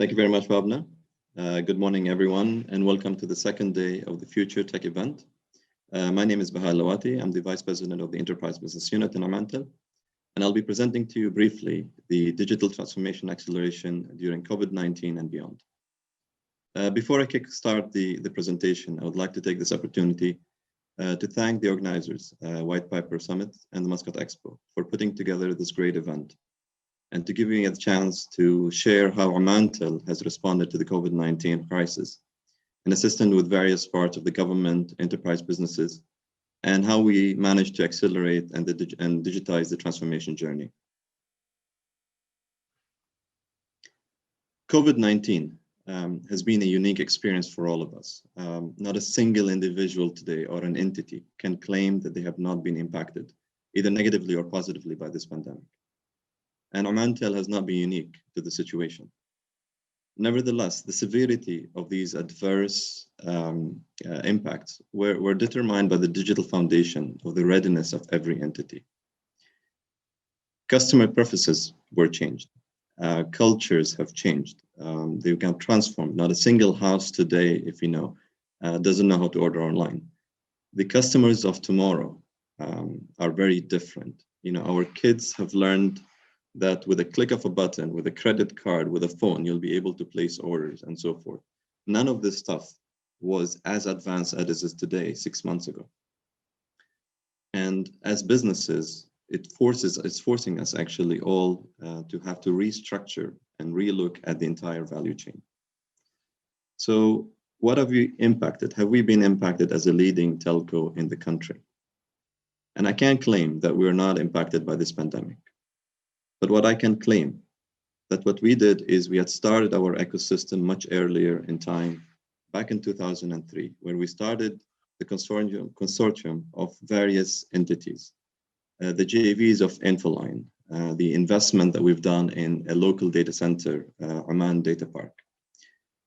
Thank you very much, Bhavna. Good morning, everyone, and welcome to the second day of the Future Tech event. My name is Baha Allawati. I'm the Vice President of the Enterprise Business Unit in Omantel, and I'll be presenting to you briefly the digital transformation acceleration during COVID-19 and beyond. Before I kickstart the presentation, I would like to take this opportunity to thank the organizers, White Piper Summit and the Muscat Expo, for putting together this great event, and to give me a chance to share how Omantel has responded to the COVID-19 crisis and assisted with various parts of the government, enterprise businesses, and how we managed to accelerate and digitize the transformation journey. COVID-19 has been a unique experience for all of us. Not a single individual today or an entity can claim that they have not been impacted, either negatively or positively, by this pandemic. And Omantel has not been unique to the situation. Nevertheless, the severity of these adverse impacts were determined by the digital foundation of the readiness of every entity. Customer preferences were changed. Cultures have changed. They become transformed. Not a single house today, if you know, doesn't know how to order online. The customers of tomorrow are very different. You know, our kids have learned that with a click of a button, with a credit card, with a phone, you'll be able to place orders and so forth. None of this stuff was as advanced as it is today 6 months ago. And as businesses, it's forcing us actually all to have to restructure and relook at the entire value chain. So what have we impacted? Have we been impacted as a leading telco in the country? And I can't claim that we're not impacted by this pandemic. But what I can claim that what we did is we had started our ecosystem much earlier in time, back in 2003, where we started the consortium of various entities, the JVs of Infoline, the investment that we've done in a local data center, Oman Data Park,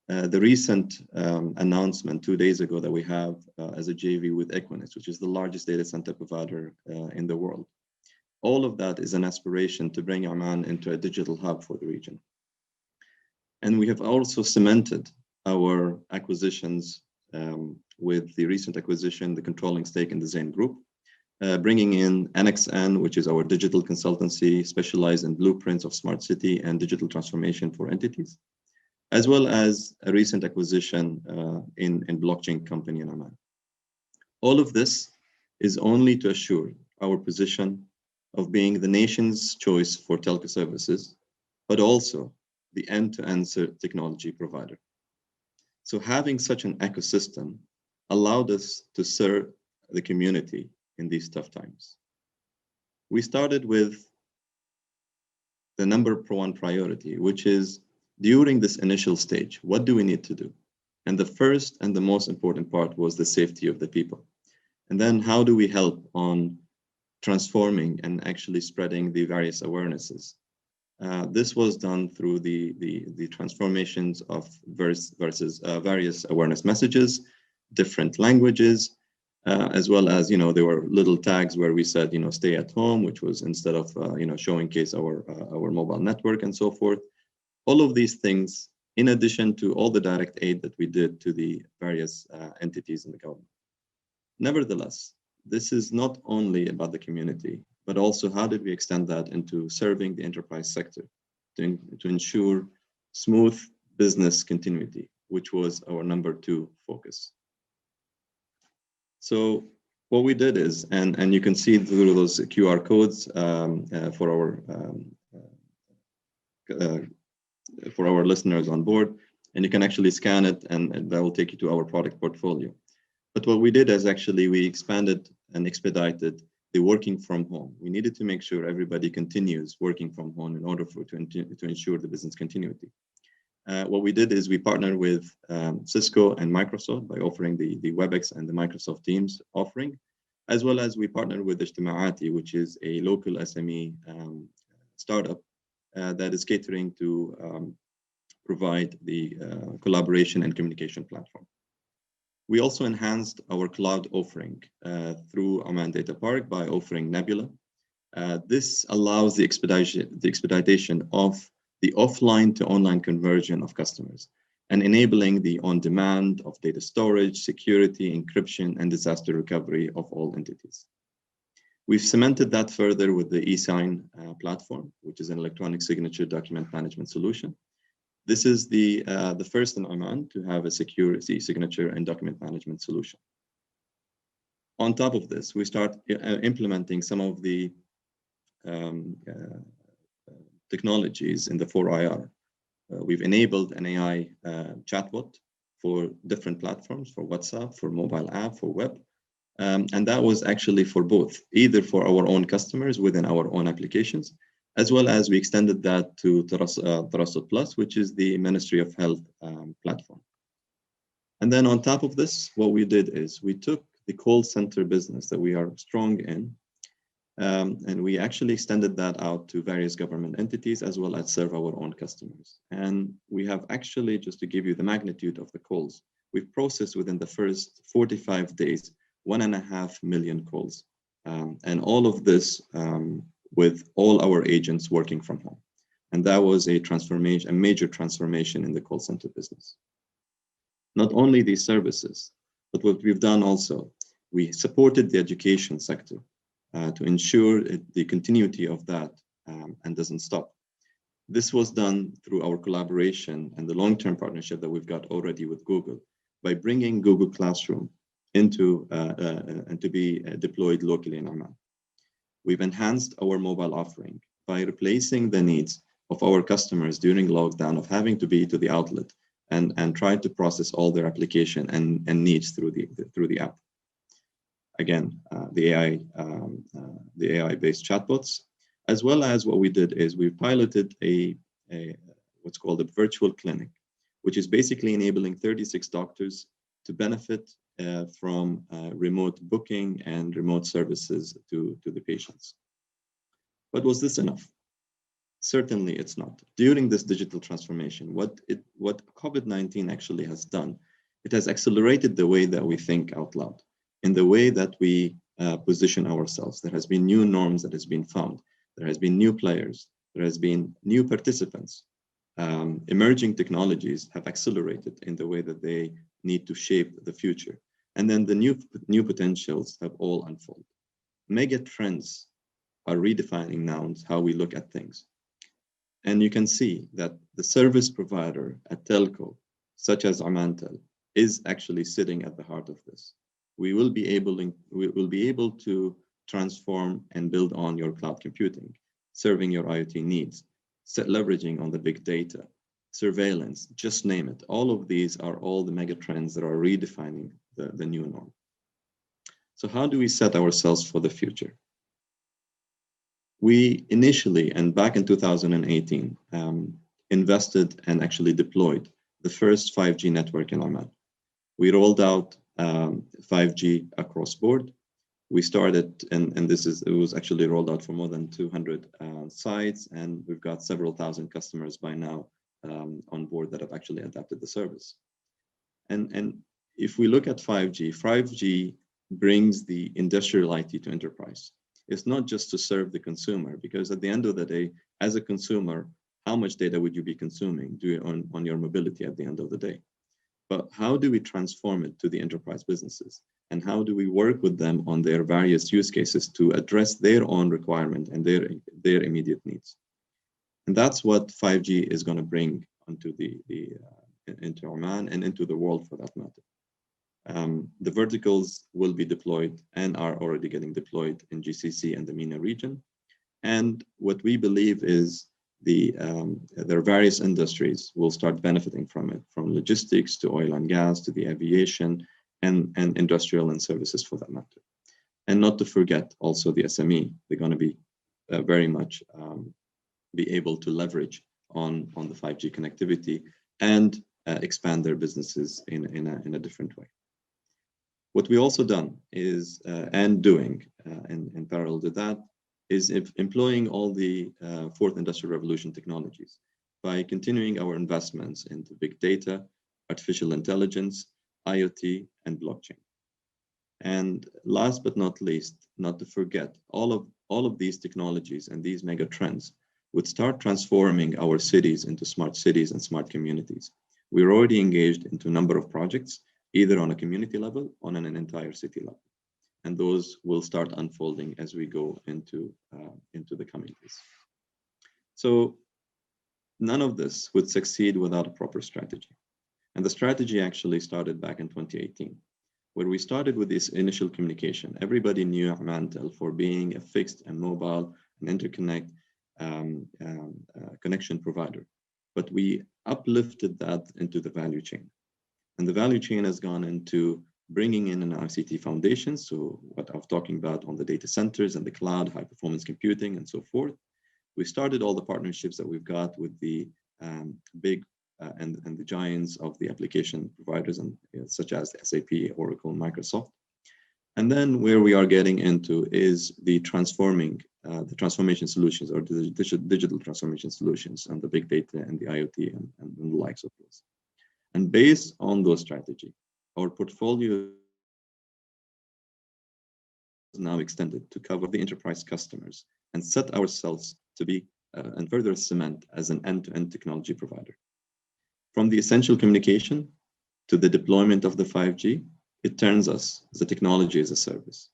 the recent announcement 2 days ago that we have as a JV with Equinix, which is the largest data center provider in the world. All of that is an aspiration to bring Oman into a digital hub for the region. And we have also cemented our acquisitions with the recent acquisition, the controlling stake in the Zain Group, bringing in NXN, which is our digital consultancy specialized in blueprints of smart city and digital transformation for entities, as well as a recent acquisition in blockchain company in Oman. All of this is only to assure our position of being the nation's choice for telco services, but also the end-to-end technology provider. So having such an ecosystem allowed us to serve the community in these tough times. We started with the number one priority, which is during this initial stage, what do we need to do? And the first and the most important part was the safety of the people. And then how do we help on transforming and actually spreading the various awarenesses. This was done through the transformations of various awareness messages, different languages, as well as, you know, there were little tags where we said, you know, stay at home, which was instead of, you know, showcase our mobile network and so forth. All of these things, in addition to all the direct aid that we did to the various entities in the government. Nevertheless, this is not only about the community, but also how did we extend that into serving the enterprise sector to ensure smooth business continuity, which was our number 2 focus. So what we did is, and you can see through those QR codes for our listeners on board, and you can actually scan it, and that will take you to our product portfolio. But what we did is actually we expanded and expedited the working from home. We needed to make sure everybody continues working from home in order to ensure the business continuity. What we did is we partnered with Cisco and Microsoft by offering the WebEx and the Microsoft Teams offering, as well as we partnered with Ijtimaati, which is a local SME startup that is catering to provide the collaboration and communication platform. We also enhanced our cloud offering through Oman Data Park by offering Nebula. This allows the expeditation of the offline to online conversion of customers, and enabling the on-demand of data storage, security, encryption, and disaster recovery of all entities. We've cemented that further with the eSign platform, which is an electronic signature document management solution. This is the first in Oman to have a secure signature and document management solution. On top of this, we start implementing some of the technologies in the 4IR. We've enabled an AI chatbot for different platforms, for WhatsApp, for mobile app, for web. And that was actually for both, either for our own customers within our own applications, as well as we extended that to Tarassut Plus, which is the Ministry of Health platform. And then on top of this, what we did is we took the call center business that we are strong in, and we actually extended that out to various government entities as well as serve our own customers. And we have actually, just to give you the magnitude of the calls, we've processed within the first 45 days 1.5 million calls. And all of this with all our agents working from home. And that was a transformation, a major transformation in the call center business. Not only these services, but what we've done also, we supported the education sector to ensure the continuity of that and doesn't stop. This was done through our collaboration and the long-term partnership that we've got already with Google by bringing Google Classroom into and to be deployed locally in Oman. We've enhanced our mobile offering by replacing the needs of our customers during lockdown of having to be to the outlet and try to process all their application and needs through the app. Again, the AI-based chatbots, as well as what we did is we piloted a what's called a virtual clinic, which is basically enabling 36 doctors to benefit from remote booking and remote services to the patients. But was this enough? Certainly it's not. During this digital transformation, what COVID-19 actually has done, it has accelerated the way that we think out loud, in the way that we position ourselves. There has been new norms that has been found. There has been new players. There has been new participants. Emerging technologies have accelerated in the way that they need to shape the future. And then the new potentials have all unfolded. Mega trends are redefining now how we look at things. And you can see that the service provider at telco, such as Omantel, is actually sitting at the heart of this. We will be able to transform and build on your cloud computing, serving your IoT needs, leveraging on the big data, surveillance, just name it. All of these are all the mega trends that are redefining the new norm. So how do we set ourselves for the future? We initially, and back in 2018, invested and actually deployed the first 5G network in Oman. We rolled out 5G across board. We started, and it was actually rolled out for more than 200 sites, and we've got several thousand customers by now on board that have actually adapted the service. And if we look at 5G brings the industrial IT to enterprise. It's not just to serve the consumer, because at the end of the day, as a consumer, how much data would you be consuming on your mobility at the end of the day? But how do we transform it to the enterprise businesses? And how do we work with them on their various use cases to address their own requirement and their immediate needs? And that's what 5G is going to bring onto into Oman and into the world for that matter. The verticals will be deployed and are already getting deployed in GCC and the MENA region. And what we believe is there are various industries will start benefiting from it, from logistics to oil and gas to the aviation and industrial and services for that matter. And not to forget also the SME, they're going to be very much be able to leverage on the 5G connectivity and expand their businesses in a different way. What we also done is, and doing in parallel to that, is employing all the fourth industrial revolution technologies by continuing our investments into big data, artificial intelligence, IoT, and blockchain. And last but not least, not to forget, all of these technologies and these mega trends would start transforming our cities into smart cities and smart communities. We're already engaged into a number of projects, either on a community level or on an entire city level. And those will start unfolding as we go into the coming days. So none of this would succeed without a proper strategy. And the strategy actually started back in 2018, where we started with this initial communication. Everybody knew Omantel for being a fixed and mobile and interconnect connection provider. But we uplifted that into the value chain. And the value chain has gone into bringing in an ICT foundation. So what I was talking about on the data centers and the cloud, high performance computing and so forth. We started all the partnerships that we've got with the big and the giants of the application providers, and such as SAP, Oracle, Microsoft. And then where we are getting into is the transformation solutions, or the digital transformation solutions, and the big data and the IoT and the likes of those. And based on those strategy, our portfolio is now extended to cover the enterprise customers and set ourselves to be and further cement as an end-to-end technology provider. From the essential communication to the deployment of the 5G, it turns us as a technology as a service,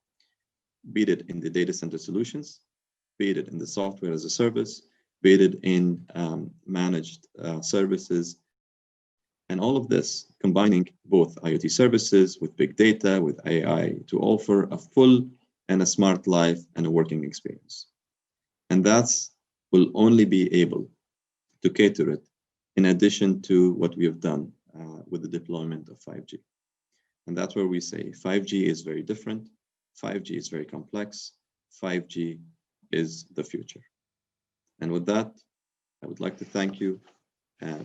be it in the data center solutions, be it in the software as a service, be it in managed services, and all of this combining both IoT services with big data, with AI, to offer a full and a smart life and a working experience. And that's will only be able to cater it in addition to what we have done with the deployment of 5G. And that's where we say 5G is very different, 5G is very complex, 5G is the future. And with that, I would like to thank you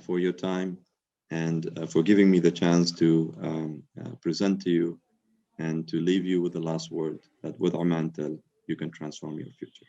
for your time and for giving me the chance to present to you and to leave you with the last word that with Omantel, you can transform your future.